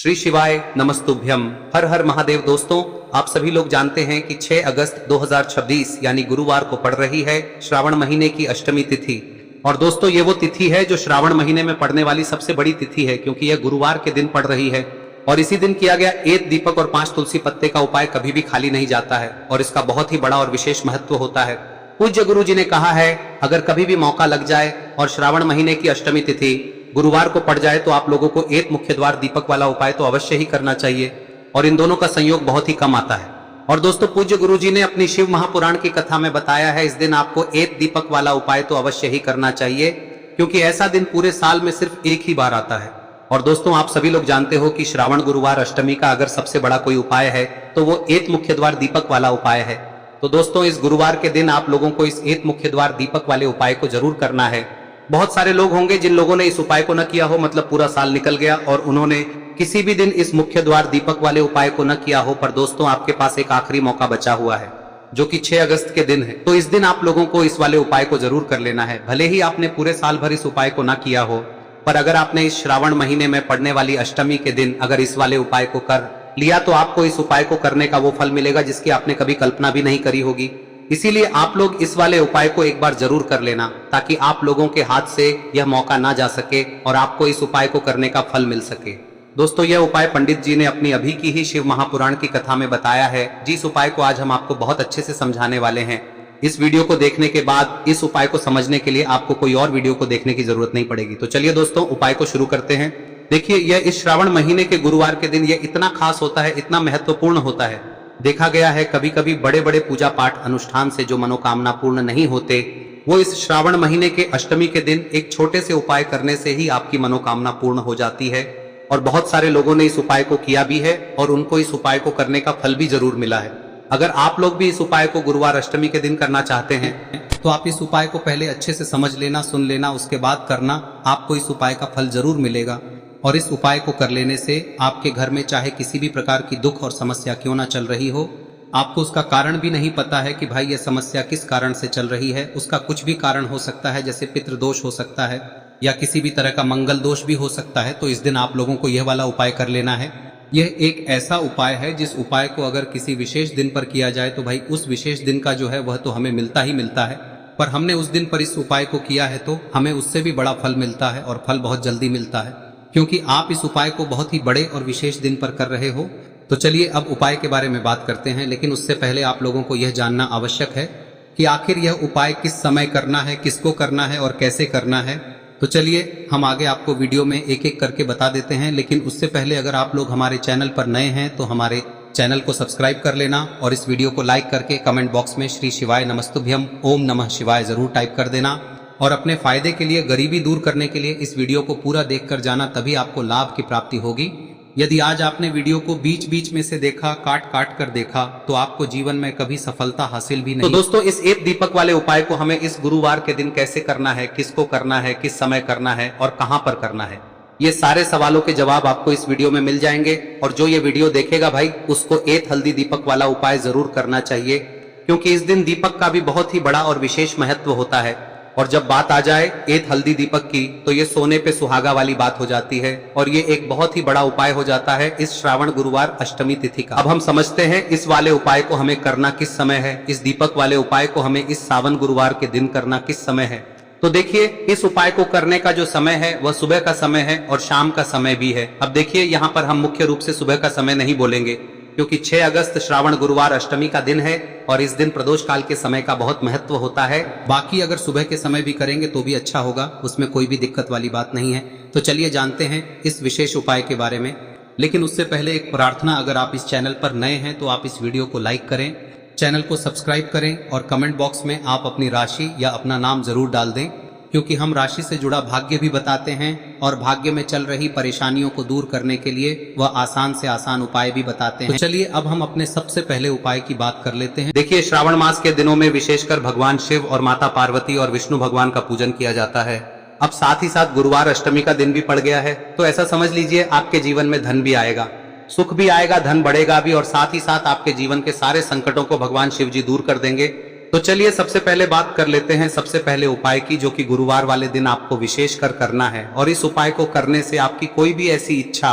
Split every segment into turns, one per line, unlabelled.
श्री शिवाय नमस्तुभ्यम। हर हर महादेव। दोस्तों, आप सभी लोग जानते हैं कि 6 अगस्त 2026 यानी गुरुवार को पड़ रही है श्रावण महीने की अष्टमी तिथि। और दोस्तों, ये वो तिथि है जो श्रावण महीने में पड़ने वाली सबसे बड़ी तिथि है, क्योंकि यह गुरुवार के दिन पड़ रही है। और इसी दिन किया गया 1 दीपक और 5 तुलसी पत्ते का उपाय कभी भी खाली नहीं जाता है और इसका बहुत ही बड़ा और विशेष महत्व होता है। पूज्य गुरु जी ने कहा है, अगर कभी भी मौका लग जाए और श्रावण महीने की अष्टमी तिथि गुरुवार को पड़ जाए तो आप लोगों को 1 मुख्य द्वार दीपक वाला उपाय तो अवश्य ही करना चाहिए। और इन दोनों का संयोग बहुत ही कम आता है। और दोस्तों, पूज्य गुरु जी ने अपनी शिव महापुराण की कथा में बताया है, इस दिन आपको 1 दीपक वाला उपाय तो अवश्य ही करना चाहिए, क्योंकि ऐसा दिन पूरे साल में सिर्फ एक ही बार आता है। और दोस्तों, आप सभी लोग जानते हो कि श्रावण गुरुवार अष्टमी का अगर सबसे बड़ा कोई उपाय है तो वो 1 मुख्य द्वार दीपक वाला उपाय है। तो दोस्तों, इस गुरुवार के दिन आप लोगों को इस 1 मुख्य द्वार दीपक वाले उपाय को जरूर करना है। बहुत सारे लोग होंगे जिन लोगों ने इस उपाय को न किया हो, मतलब पूरा साल निकल गया और उन्होंने किसी भी दिन इस मुख्य द्वार दीपक वाले उपाय को न किया हो। पर दोस्तों, आपके पास एक आखिरी मौका बचा हुआ है, जो कि 6 अगस्त के दिन है। तो इस दिन आप लोगों को इस वाले उपाय को जरूर कर लेना है। भले ही आपने पूरे साल भर इस उपाय को न किया हो, पर अगर आपने इस श्रावण महीने में पड़ने वाली अष्टमी के दिन अगर इस वाले उपाय को कर लिया तो आपको इस उपाय को करने का वो फल मिलेगा जिसकी आपने कभी कल्पना भी नहीं करी होगी। इसीलिए आप लोग इस वाले उपाय को एक बार जरूर कर लेना, ताकि आप लोगों के हाथ से यह मौका ना जा सके और आपको इस उपाय को करने का फल मिल सके। दोस्तों, यह उपाय पंडित जी ने अपनी अभी की ही शिव महापुराण की कथा में बताया है, जिस उपाय को आज हम आपको बहुत अच्छे से समझाने वाले हैं। इस वीडियो को देखने के बाद इस उपाय को समझने के लिए आपको कोई और वीडियो को देखने की जरूरत नहीं पड़ेगी। तो चलिए दोस्तों, उपाय को शुरू करते हैं। देखिए, यह इस श्रावण महीने के गुरुवार के दिन यह इतना खास होता है, इतना महत्वपूर्ण होता है। देखा गया है कभी कभी बड़े बड़े पूजा पाठ अनुष्ठान से जो मनोकामना पूर्ण नहीं होते, वो इस श्रावण महीने के अष्टमी के दिन एक छोटे से उपाय करने से ही आपकी मनोकामना पूर्ण हो जाती है। और बहुत सारे लोगों ने इस उपाय को किया भी है और उनको इस उपाय को करने का फल भी जरूर मिला है। अगर आप लोग भी इस उपाय को गुरुवार अष्टमी के दिन करना चाहते हैं तो आप इस उपाय को पहले अच्छे से समझ लेना, सुन लेना, उसके बाद करना। आपको इस उपाय का फल जरूर मिलेगा। और इस उपाय को कर लेने से आपके घर में चाहे किसी भी प्रकार की दुख और समस्या क्यों ना चल रही हो, आपको उसका कारण भी नहीं पता है कि भाई यह समस्या किस कारण से चल रही है, उसका कुछ भी कारण हो सकता है, जैसे पितृदोष हो सकता है या किसी भी तरह का मंगल दोष भी हो सकता है। तो इस दिन आप लोगों को यह वाला उपाय कर लेना है। यह एक ऐसा उपाय है जिस उपाय को अगर किसी विशेष दिन पर किया जाए तो भाई उस विशेष दिन का जो है वह तो हमें मिलता ही मिलता है, पर हमने उस दिन पर इस उपाय को किया है तो हमें उससे भी बड़ा फल मिलता है और फल बहुत जल्दी मिलता है, क्योंकि आप इस उपाय को बहुत ही बड़े और विशेष दिन पर कर रहे हो। तो चलिए अब उपाय के बारे में बात करते हैं, लेकिन उससे पहले आप लोगों को यह जानना आवश्यक है कि आखिर यह उपाय किस समय करना है, किसको करना है और कैसे करना है। तो चलिए हम आगे आपको वीडियो में एक एक करके बता देते हैं, लेकिन उससे पहले अगर आप लोग हमारे चैनल पर नए हैं तो हमारे चैनल को सब्सक्राइब कर लेना और इस वीडियो को लाइक करके कमेंट बॉक्स में श्री शिवाय नमस्तुभ्यम ओम नमः शिवाय जरूर टाइप कर देना। और अपने फायदे के लिए, गरीबी दूर करने के लिए इस वीडियो को पूरा देखकर जाना, तभी आपको लाभ की प्राप्ति होगी। यदि आज आपने वीडियो को बीच बीच में से देखा, काट काट कर देखा, तो आपको जीवन में कभी सफलता हासिल भी नहीं। तो दोस्तों, इस 1 दीपक वाले उपाय को हमें इस गुरुवार के दिन कैसे करना है, किसको करना है, किस समय करना है और कहां पर करना है, ये सारे सवालों के जवाब आपको इस वीडियो में मिल जाएंगे। और जो ये वीडियो देखेगा भाई, उसको 1 हल्दी दीपक वाला उपाय जरूर करना चाहिए, क्योंकि इस दिन दीपक का भी बहुत ही बड़ा और विशेष महत्व होता है। और जब बात आ जाए 1 हल्दी दीपक की, तो ये सोने पे सुहागा वाली बात हो जाती है और ये एक बहुत ही बड़ा उपाय हो जाता है इस श्रावण गुरुवार अष्टमी तिथि का। अब हम समझते हैं इस वाले उपाय को हमें करना किस समय है, इस दीपक वाले उपाय को हमें इस सावन गुरुवार के दिन करना किस समय है। तो देखिए, इस उपाय को करने का जो समय है वह सुबह का समय है और शाम का समय भी है। अब देखिए, यहाँ पर हम मुख्य रूप से सुबह का समय नहीं बोलेंगे, क्योंकि 6 अगस्त श्रावण गुरुवार अष्टमी का दिन है और इस दिन प्रदोष काल के समय का बहुत महत्व होता है। बाकी अगर सुबह के समय भी करेंगे तो भी अच्छा होगा, उसमें कोई भी दिक्कत वाली बात नहीं है। तो चलिए जानते हैं इस विशेष उपाय के बारे में। लेकिन उससे पहले एक प्रार्थना, अगर आप इस चैनल पर नए हैं तो आप इस वीडियो को लाइक करें, चैनल को सब्सक्राइब करें और कमेंट बॉक्स में आप अपनी राशि या अपना नाम जरूर डाल दें, क्योंकि हम राशि से जुड़ा भाग्य भी बताते हैं और भाग्य में चल रही परेशानियों को दूर करने के लिए वह आसान से आसान उपाय भी बताते हैं। तो चलिए अब हम अपने सबसे पहले उपाय की बात कर लेते हैं। देखिए, श्रावण मास के दिनों में विशेषकर भगवान शिव और माता पार्वती और विष्णु भगवान का पूजन किया जाता है। अब साथ ही साथ गुरुवार अष्टमी का दिन भी पड़ गया है, तो ऐसा समझ लीजिए आपके जीवन में धन भी आएगा, सुख भी आएगा, धन बढ़ेगा भी और साथ ही साथ आपके जीवन के सारे संकटों को भगवान शिव जी दूर कर देंगे। तो चलिए सबसे पहले बात कर लेते हैं सबसे पहले उपाय की, जो कि गुरुवार वाले दिन आपको विशेष कर करना है। और इस उपाय को करने से आपकी कोई भी ऐसी इच्छा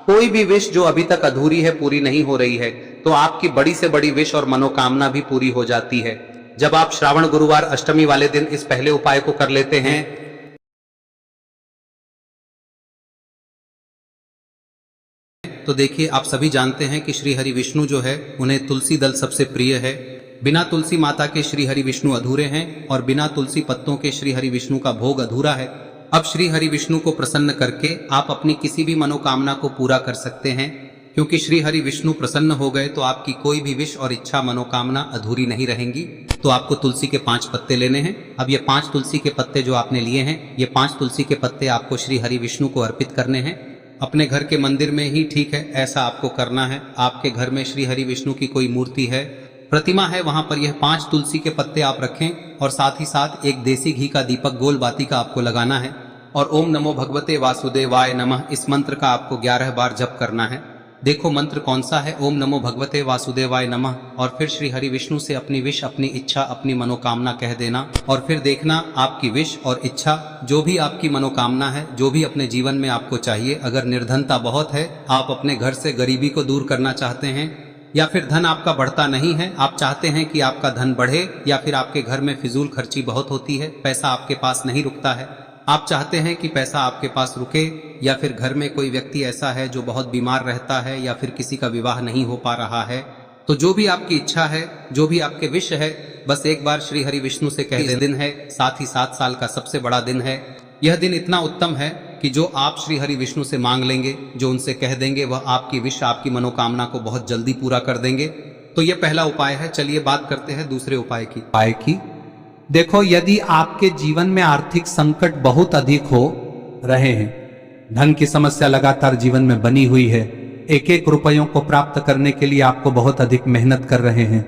कोई भी विश जो अभी तक अधूरी है, पूरी नहीं हो रही है, तो आपकी बड़ी से बड़ी विश और मनोकामना भी पूरी हो जाती है जब आप श्रावण गुरुवार अष्टमी वाले दिन इस पहले उपाय को कर लेते हैं। तो देखिए, आप सभी जानते हैं कि श्री हरि विष्णु जो है उन्हें तुलसी दल सबसे प्रिय है। बिना तुलसी माता के श्री हरि विष्णु अधूरे हैं और बिना तुलसी पत्तों के श्री हरि विष्णु का भोग अधूरा है। अब श्री हरि विष्णु को प्रसन्न करके आप अपनी किसी भी मनोकामना को पूरा कर सकते हैं, क्योंकि श्री हरि विष्णु प्रसन्न हो गए तो आपकी कोई भी विश और इच्छा मनोकामना अधूरी नहीं रहेंगी। तो आपको तुलसी के 5 पत्ते लेने हैं। अब ये 5 तुलसी के पत्ते जो आपने लिए हैं, ये 5 तुलसी के पत्ते आपको श्री हरि विष्णु को अर्पित करने हैं। अपने घर के मंदिर में ही ठीक है, ऐसा आपको करना है। आपके घर में श्री हरि विष्णु की कोई मूर्ति है, प्रतिमा है, वहां पर यह 5 तुलसी के पत्ते आप रखें और साथ ही साथ एक देसी घी का दीपक गोल बाती का आपको लगाना है और ओम नमो भगवते वासुदेवाय नमः इस मंत्र का आपको 11 बार जप करना है। देखो मंत्र कौन सा है, ओम नमो भगवते वासुदेवाय नमः, और फिर श्री हरि विष्णु से अपनी विश, अपनी इच्छा, अपनी मनोकामना कह देना और फिर देखना आपकी विश और इच्छा, जो भी आपकी मनोकामना है, जो भी अपने जीवन में आपको चाहिए। अगर निर्धनता बहुत है, आप अपने घर से गरीबी को दूर करना चाहते हैं, या फिर धन आपका बढ़ता नहीं है, आप चाहते हैं कि आपका धन बढ़े, या फिर आपके घर में फिजूल खर्ची बहुत होती है, पैसा आपके पास नहीं रुकता है, आप चाहते हैं कि पैसा आपके पास रुके, या फिर घर में कोई व्यक्ति ऐसा है जो बहुत बीमार रहता है, या फिर किसी का विवाह नहीं हो पा रहा है, तो जो भी आपकी इच्छा है, जो भी आपके विश है, बस एक बार श्री हरि विष्णु से कह दें। दिन है, साथ ही 7 साल का सबसे बड़ा दिन है। यह दिन इतना उत्तम है कि जो आप श्री हरि विष्णु से मांग लेंगे, जो उनसे कह देंगे, वह आपकी विश, आपकी मनोकामना को बहुत जल्दी पूरा कर देंगे। तो यह पहला उपाय है। चलिए बात करते हैं दूसरे उपाय की।
देखो, यदि आपके जीवन में आर्थिक संकट बहुत अधिक हो रहे हैं, धन की समस्या लगातार जीवन में बनी हुई है, एक एक रुपयों को प्राप्त करने के लिए आपको बहुत अधिक मेहनत कर रहे हैं,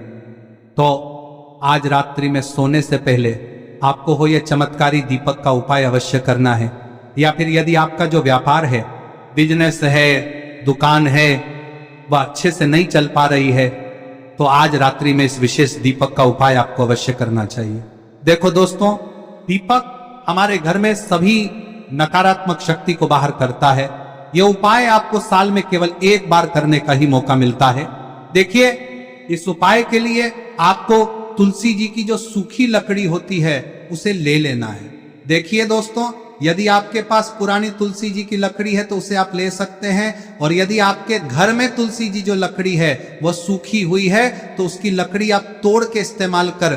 तो आज रात्रि में सोने से पहले आपको हो यह चमत्कारी दीपक का उपाय अवश्य करना है। या फिर यदि आपका जो व्यापार है, बिजनेस है, दुकान है, वह अच्छे से नहीं चल पा रही है, तो आज रात्रि में इस विशेष दीपक का उपाय आपको अवश्य करना चाहिए। देखो दोस्तों, दीपक हमारे घर में सभी नकारात्मक शक्ति को बाहर करता है। यह उपाय आपको साल में केवल एक बार करने का ही मौका मिलता है। देखिए, इस उपाय के लिए आपको तुलसी जी की जो सूखी लकड़ी होती है उसे ले लेना है। देखिए दोस्तों, यदि आपके पास पुरानी तुलसी जी की लकड़ी है तो उसे आप ले सकते हैं, और यदि आपके घर में तुलसी जी जो लकड़ी है वह सूखी हुई है तो उसकी लकड़ी आप तोड़ के इस्तेमाल कर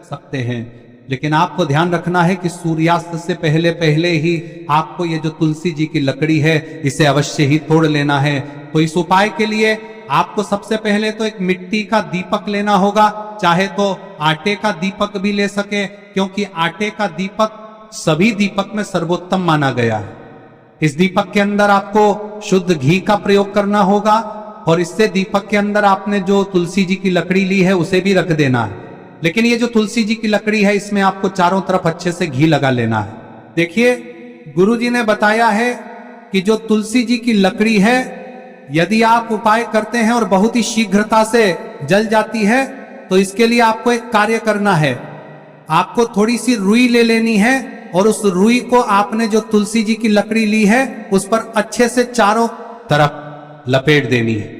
सकते हैं। लेकिन आपको ध्यान रखना है कि सूर्यास्त से पहले पहले ही आपको ये जो तुलसी जी की लकड़ी है इसे अवश्य ही तोड़ लेना है। तो इस उपाय के लिए आपको सबसे पहले तो एक मिट्टी का दीपक लेना होगा, चाहे तो आटे का दीपक भी ले सके, क्योंकि आटे का दीपक सभी दीपक में सर्वोत्तम माना गया है। इस दीपक के अंदर आपको शुद्ध घी का प्रयोग करना होगा, और इससे दीपक के अंदर आपने जो तुलसी जी की लकड़ी ली है उसे भी रख देना है। लेकिन ये जो तुलसी जी की लकड़ी है, इसमें आपको चारों तरफ अच्छे से घी लगा लेना है। देखिए, गुरुजी ने बताया है कि जो तुलसी जी की लकड़ी है, यदि आप उपाय करते हैं और बहुत ही शीघ्रता से जल जाती है, तो इसके लिए आपको एक कार्य करना है। आपको थोड़ी सी रुई ले लेनी है और उस रुई को आपने जो तुलसी जी की लकड़ी ली है उस पर अच्छे से चारों तरफ लपेट देनी है।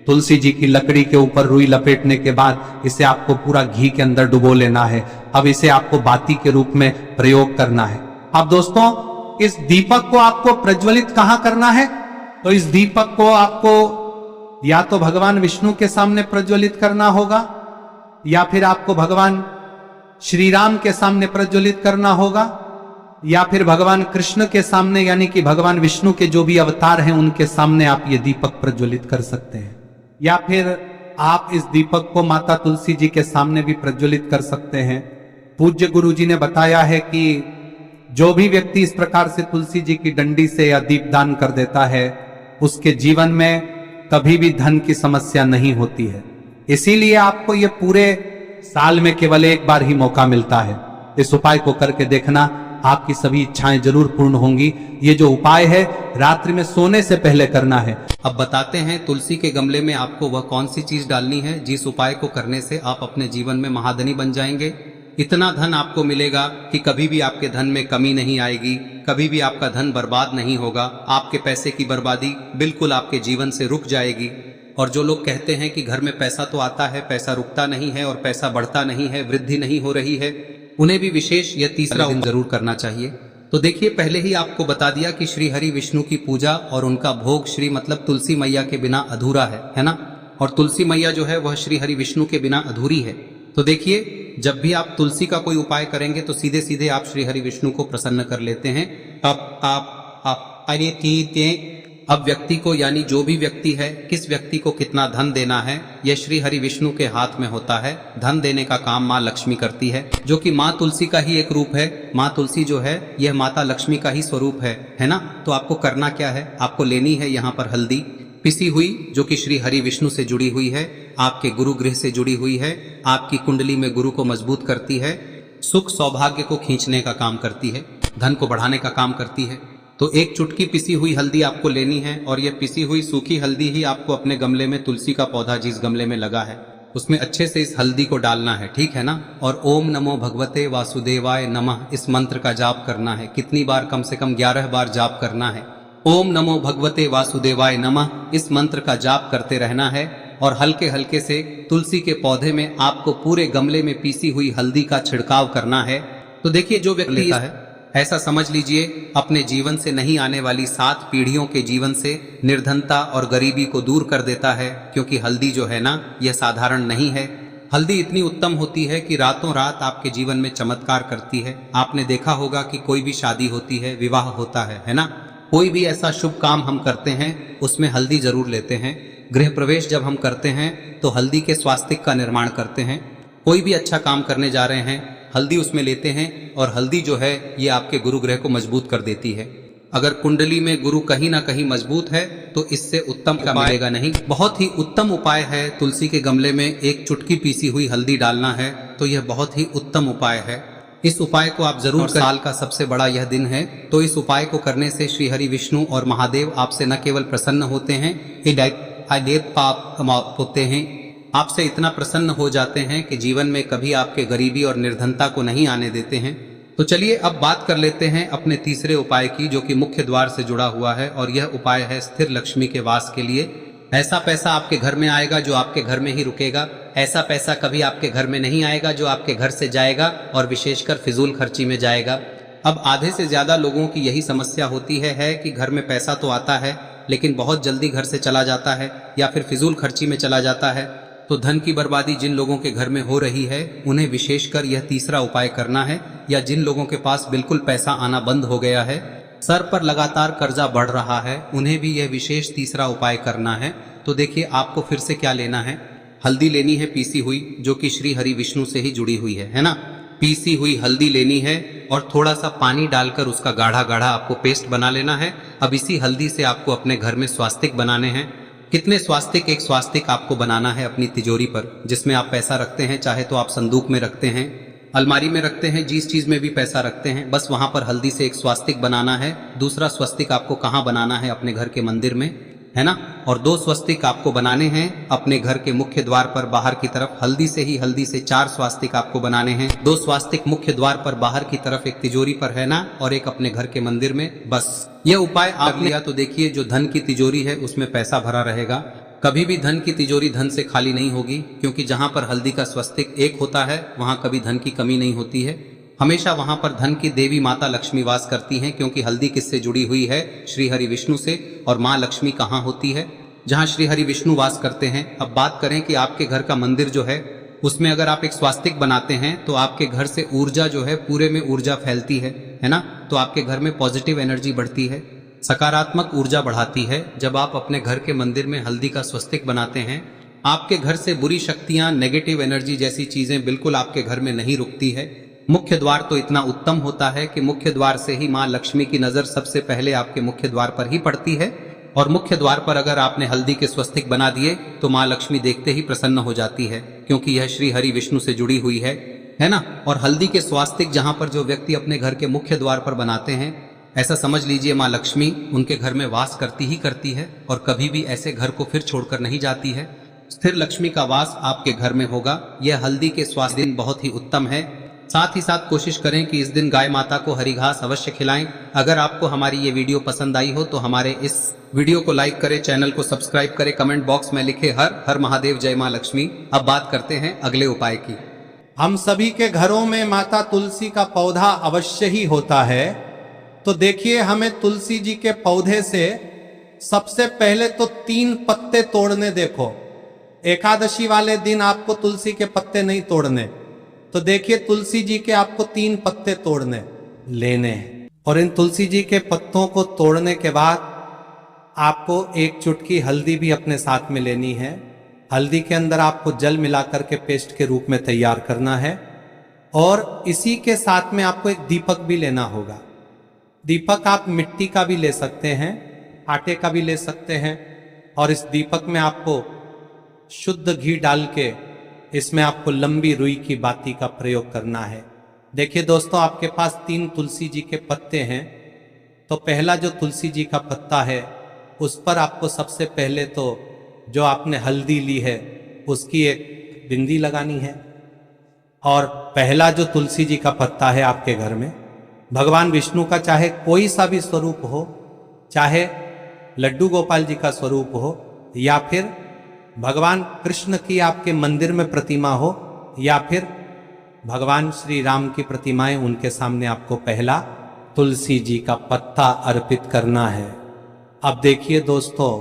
तुलसी जी की लकड़ी के ऊपर रुई लपेटने के बाद इसे आपको पूरा घी के अंदर डुबो लेना है। अब इसे आपको बाती के रूप में प्रयोग करना है। अब दोस्तों, इस दीपक को आपको प्रज्वलित कहां करना है? तो इस दीपक को आपको या तो भगवान विष्णु के सामने प्रज्वलित करना होगा, या फिर आपको भगवान श्री राम के सामने प्रज्वलित करना होगा, या फिर भगवान कृष्ण के सामने, यानी कि भगवान विष्णु के जो भी अवतार हैं उनके सामने आप ये दीपक प्रज्वलित कर सकते हैं। या फिर आप इस दीपक को माता तुलसी जी के सामने भी प्रज्वलित कर सकते हैं। पूज्य गुरु जी ने बताया है कि जो भी व्यक्ति इस प्रकार से तुलसी जी की डंडी से या दीपदान कर देता है, उसके जीवन में कभी भी धन की समस्या नहीं होती है। इसीलिए आपको ये पूरे साल में केवल एक बार ही मौका मिलता है। इस उपाय को करके देखना, आपकी सभी इच्छाएं जरूर पूर्ण होंगी। ये जो उपाय है रात्रि में सोने से पहले करना है।
अब बताते हैं तुलसी के गमले में आपको वह कौन सी चीज डालनी है जिस उपाय को करने से आप अपने जीवन में महाधनी बन जाएंगे। इतना धन आपको मिलेगा कि कभी भी आपके धन में कमी नहीं आएगी, कभी भी आपका धन बर्बाद नहीं होगा। आपके पैसे की बर्बादी बिल्कुल आपके जीवन से रुक जाएगी। और जो लोग कहते हैं कि घर में पैसा तो आता है, पैसा रुकता नहीं है और पैसा बढ़ता नहीं है, वृद्धि नहीं हो रही है, उन्हें भी विशेष यह तीसरा दिन जरूर करना चाहिए। तो देखिए, पहले ही आपको बता दिया कि श्री हरि विष्णु की पूजा और उनका भोग श्री मतलब तुलसी मैया के बिना अधूरा है ना। और तुलसी मैया जो है वह श्री हरि विष्णु के बिना अधूरी है। तो देखिए, जब भी आप तुलसी का कोई उपाय करेंगे तो सीधे सीधे आप श्री हरि विष्णु को प्रसन्न कर लेते हैं। अब व्यक्ति को, यानी जो भी व्यक्ति है, किस व्यक्ति को कितना धन देना है, यह श्री हरि विष्णु के हाथ में होता है। धन देने का काम माँ लक्ष्मी करती है, जो कि माँ तुलसी का ही एक रूप है। माँ तुलसी जो है यह माता लक्ष्मी का ही स्वरूप है ना। तो आपको करना क्या है, आपको लेनी है यहाँ पर हल्दी पिसी हुई, जो कि श्री हरि विष्णु से जुड़ी हुई है, आपके गुरु गृह से जुड़ी हुई है, आपकी कुंडली में गुरु को मजबूत करती है, सुख सौभाग्य को खींचने का काम करती है, धन को बढ़ाने का काम करती है। तो एक चुटकी पिसी हुई हल्दी आपको लेनी है और यह पिसी हुई सूखी हल्दी ही आपको अपने गमले में, तुलसी का पौधा जिस गमले में लगा है उसमें अच्छे से इस हल्दी को डालना है, ठीक है ना। और ओम नमो भगवते वासुदेवाय नमः इस मंत्र का जाप करना है। कितनी बार? कम से कम 11 बार जाप करना है। ओम नमो भगवते वासुदेवाय नमः इस मंत्र का जाप करते रहना है और हल्के हल्के से तुलसी के पौधे में आपको पूरे गमले में पीसी हुई हल्दी का छिड़काव करना है। तो देखिए, जो व्यक्ति लेता है, ऐसा समझ लीजिए अपने जीवन से नहीं आने वाली 7 पीढ़ियों के जीवन से निर्धनता और गरीबी को दूर कर देता है। क्योंकि हल्दी जो है ना, यह साधारण नहीं है। हल्दी इतनी उत्तम होती है कि रातों रात आपके जीवन में चमत्कार करती है। आपने देखा होगा कि कोई भी शादी होती है, विवाह होता है ना, कोई भी ऐसा शुभ काम हम करते हैं उसमें हल्दी जरूर लेते हैं। गृह प्रवेश जब हम करते हैं तो हल्दी के स्वास्तिक का निर्माण करते हैं। कोई भी अच्छा काम करने जा रहे हैं, हल्दी उसमें लेते हैं और हल्दी जो है ये आपके गुरु ग्रह को मजबूत कर देती है। अगर कुंडली में गुरु कहीं ना कहीं मजबूत है तो इससे उत्तम का मिलेगा नहीं। बहुत ही उत्तम उपाय है, तुलसी के गमले में एक चुटकी पीसी हुई हल्दी डालना है, तो यह बहुत ही उत्तम उपाय है। इस उपाय को आप जरूर, साल का सबसे बड़ा यह दिन है, तो इस उपाय को करने से श्री हरि विष्णु और महादेव आपसे न केवल प्रसन्न होते हैं, होते हैं, आपसे इतना प्रसन्न हो जाते हैं कि जीवन में कभी आपके गरीबी और निर्धनता को नहीं आने देते हैं। तो चलिए अब बात कर लेते हैं अपने तीसरे उपाय की, जो कि मुख्य द्वार से जुड़ा हुआ है। और यह उपाय है स्थिर लक्ष्मी के वास के लिए। ऐसा पैसा आपके घर में आएगा जो आपके घर में ही रुकेगा। ऐसा पैसा कभी आपके घर में नहीं आएगा जो आपके घर से जाएगा और विशेषकर फिजूल खर्ची में जाएगा। अब आधे से ज्यादा लोगों की यही समस्या होती है कि घर में पैसा तो आता है लेकिन बहुत जल्दी घर से चला जाता है या फिर फिजूल खर्ची में चला जाता है। तो धन की बर्बादी जिन लोगों के घर में हो रही है उन्हें विशेषकर यह तीसरा उपाय करना है। या जिन लोगों के पास बिल्कुल पैसा आना बंद हो गया है, सर पर लगातार कर्जा बढ़ रहा है, उन्हें भी यह विशेष तीसरा उपाय करना है। तो देखिए, आपको फिर से क्या लेना है, हल्दी लेनी है पीसी हुई, जो कि श्री हरि विष्णु से ही जुड़ी हुई है ना। पीसी हुई हल्दी लेनी है और थोड़ा सा पानी डालकर उसका गाढ़ा गाढ़ा आपको पेस्ट बना लेना है। अब इसी हल्दी से आपको अपने घर में स्वास्तिक बनाने हैं। कितने स्वास्तिक? एक स्वास्तिक आपको बनाना है अपनी तिजोरी पर, जिसमें आप पैसा रखते हैं। चाहे तो आप संदूक में रखते हैं, अलमारी में रखते हैं, जिस चीज में भी पैसा रखते हैं, बस वहां पर हल्दी से एक स्वास्तिक बनाना है। दूसरा स्वस्तिक आपको कहाँ बनाना है? अपने घर के मंदिर में, है ना। और 2 स्वस्तिक आपको बनाने हैं अपने घर के मुख्य द्वार पर बाहर की तरफ। हल्दी से 4 स्वास्तिक आपको बनाने हैं। 2 स्वास्तिक मुख्य द्वार पर बाहर की तरफ, एक तिजोरी पर, है ना, और एक अपने घर के मंदिर में। बस यह उपाय आप लिया तो देखिए, जो धन की तिजोरी है उसमें पैसा भरा रहेगा। कभी भी धन की तिजोरी धन से खाली नहीं होगी, क्योंकि जहां पर हल्दी का स्वस्तिक एक होता है वहां कभी धन की कमी नहीं होती है। हमेशा वहां पर धन की देवी माता लक्ष्मी वास करती हैं, क्योंकि हल्दी किससे जुड़ी हुई है? श्री हरि विष्णु से। और माँ लक्ष्मी कहाँ होती है? जहाँ श्री हरि विष्णु वास करते हैं। अब बात करें कि आपके घर का मंदिर जो है उसमें अगर आप एक स्वास्तिक बनाते हैं तो आपके घर से ऊर्जा जो है, पूरे में ऊर्जा फैलती है ना। तो आपके घर में पॉजिटिव एनर्जी बढ़ती है, सकारात्मक ऊर्जा बढ़ाती है। जब आप अपने घर के मंदिर में हल्दी का स्वस्तिक बनाते हैं, आपके घर से बुरी शक्तियां, नेगेटिव एनर्जी जैसी चीजें बिल्कुल आपके घर में नहीं रुकती है। मुख्य द्वार तो इतना उत्तम होता है कि मुख्य द्वार से ही माँ लक्ष्मी की नजर सबसे पहले आपके मुख्य द्वार पर ही पड़ती है। और मुख्य द्वार पर अगर आपने हल्दी के स्वस्तिक बना दिए तो माँ लक्ष्मी देखते ही प्रसन्न हो जाती है, क्योंकि यह श्री हरि विष्णु से जुड़ी हुई है ना। और हल्दी के स्वास्तिक जहां पर जो व्यक्ति अपने घर के मुख्य द्वार पर बनाते हैं, ऐसा समझ लीजिए माँ लक्ष्मी उनके घर में वास करती ही करती है और कभी भी ऐसे घर को फिर छोड़कर नहीं जाती है। स्थिर लक्ष्मी का वास आपके घर में होगा। यह हल्दी के स्वास्तिक बहुत ही उत्तम है। साथ ही साथ कोशिश करें कि इस दिन गाय माता को हरी घास अवश्य खिलाएं। अगर आपको हमारी ये वीडियो पसंद आई हो तो हमारे इस वीडियो को लाइक करें, चैनल को सब्सक्राइब करें, कमेंट बॉक्स में लिखे हर हर महादेव, जय मां लक्ष्मी। अब बात करते हैं अगले उपाय की।
हम सभी के घरों में माता तुलसी का पौधा अवश्य ही होता है। तो देखिए, हमें तुलसी जी के पौधे से सबसे पहले तो 3 पत्ते तोड़ने। देखो, एकादशी वाले दिन आपको तुलसी के पत्ते नहीं तोड़ने, तो देखिए तुलसी जी के आपको 3 पत्ते तोड़ने लेने हैं। और इन तुलसी जी के पत्तों को तोड़ने के बाद आपको 1 चुटकी हल्दी भी अपने साथ में लेनी है। हल्दी के अंदर आपको जल मिलाकर के पेस्ट के रूप में तैयार करना है। और इसी के साथ में आपको एक दीपक भी लेना होगा। दीपक आप मिट्टी का भी ले सकते हैं, आटे का भी ले सकते हैं। और इस दीपक में आपको शुद्ध घी डाल के इसमें आपको लंबी रुई की बाती का प्रयोग करना है। देखिए दोस्तों, आपके पास 3 तुलसी जी के पत्ते हैं। तो पहला जो तुलसी जी का पत्ता है उस पर आपको सबसे पहले तो जो आपने हल्दी ली है उसकी एक बिंदी लगानी है। और पहला जो तुलसी जी का पत्ता है आपके घर में, भगवान विष्णु का चाहे कोई सा भी स्वरूप हो, चाहे लड्डू गोपाल जी का स्वरूप हो, या फिर भगवान कृष्ण की आपके मंदिर में प्रतिमा हो, या फिर भगवान श्री राम की प्रतिमाएं, उनके सामने आपको पहला तुलसी जी का पत्ता अर्पित करना है। अब देखिए दोस्तों,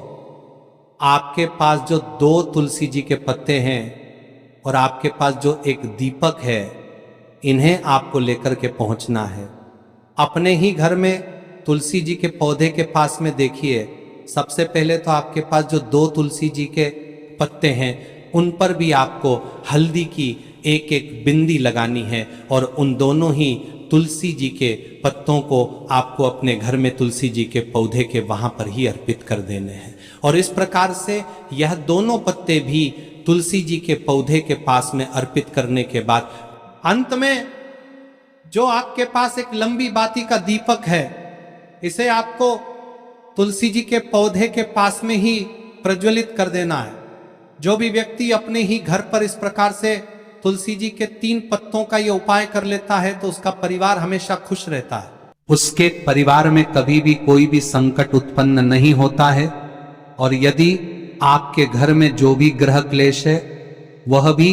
आपके पास जो 2 तुलसी जी के पत्ते हैं और आपके पास जो एक दीपक है, इन्हें आपको लेकर के पहुंचना है। अपने ही घर में तुलसी जी के पौधे के पास में देखिए, सबसे पहले तो आपके पास जो 2 तुलसी जी के पत्ते हैं उन पर भी आपको हल्दी की एक एक बिंदी लगानी है। और उन दोनों ही तुलसी जी के पत्तों को आपको अपने घर में तुलसी जी के पौधे के वहां पर ही अर्पित कर देने हैं। और इस प्रकार से यह दोनों पत्ते भी तुलसी जी के पौधे के पास में अर्पित करने के बाद अंत में जो आपके पास एक लंबी बाती का दीपक है, इसे आपको तुलसी जी के पौधे के पास में ही प्रज्वलित कर देना है। जो भी व्यक्ति अपने ही घर पर इस प्रकार से तुलसी जी के 3 पत्तों का ये उपाय कर लेता है तो उसका परिवार हमेशा खुश रहता है। उसके परिवार में कभी भी कोई भी संकट उत्पन्न नहीं होता है। और यदि आपके घर में जो भी ग्रह क्लेश है वह भी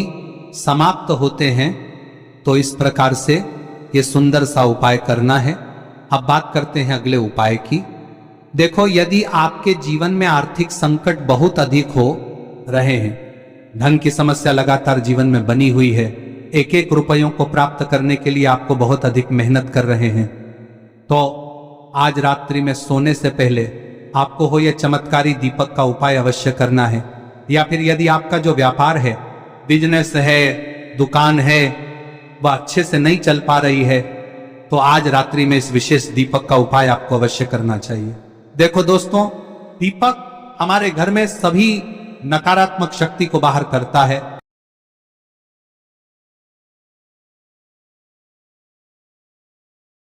समाप्त होते हैं। तो इस प्रकार से ये सुंदर सा उपाय करना है। अब बात करते हैं अगले उपाय की। देखो, यदि आपके जीवन में आर्थिक संकट बहुत अधिक हो रहे हैं, धन की समस्या लगातार जीवन में बनी हुई है, एक एक रुपयों को प्राप्त करने के लिए आपको बहुत अधिक मेहनत कर रहे हैं, तो आज रात्रि में सोने से पहले आपको हो यह चमत्कारी दीपक का उपाय अवश्य करना है। या फिर यदि आपका जो व्यापार है, बिजनेस है, दुकान है, वह अच्छे से नहीं चल पा रही है, तो आज रात्रि में इस विशेष दीपक का उपाय आपको अवश्य करना चाहिए। देखो दोस्तों, दीपक हमारे घर में सभी नकारात्मक शक्ति को बाहर करता है।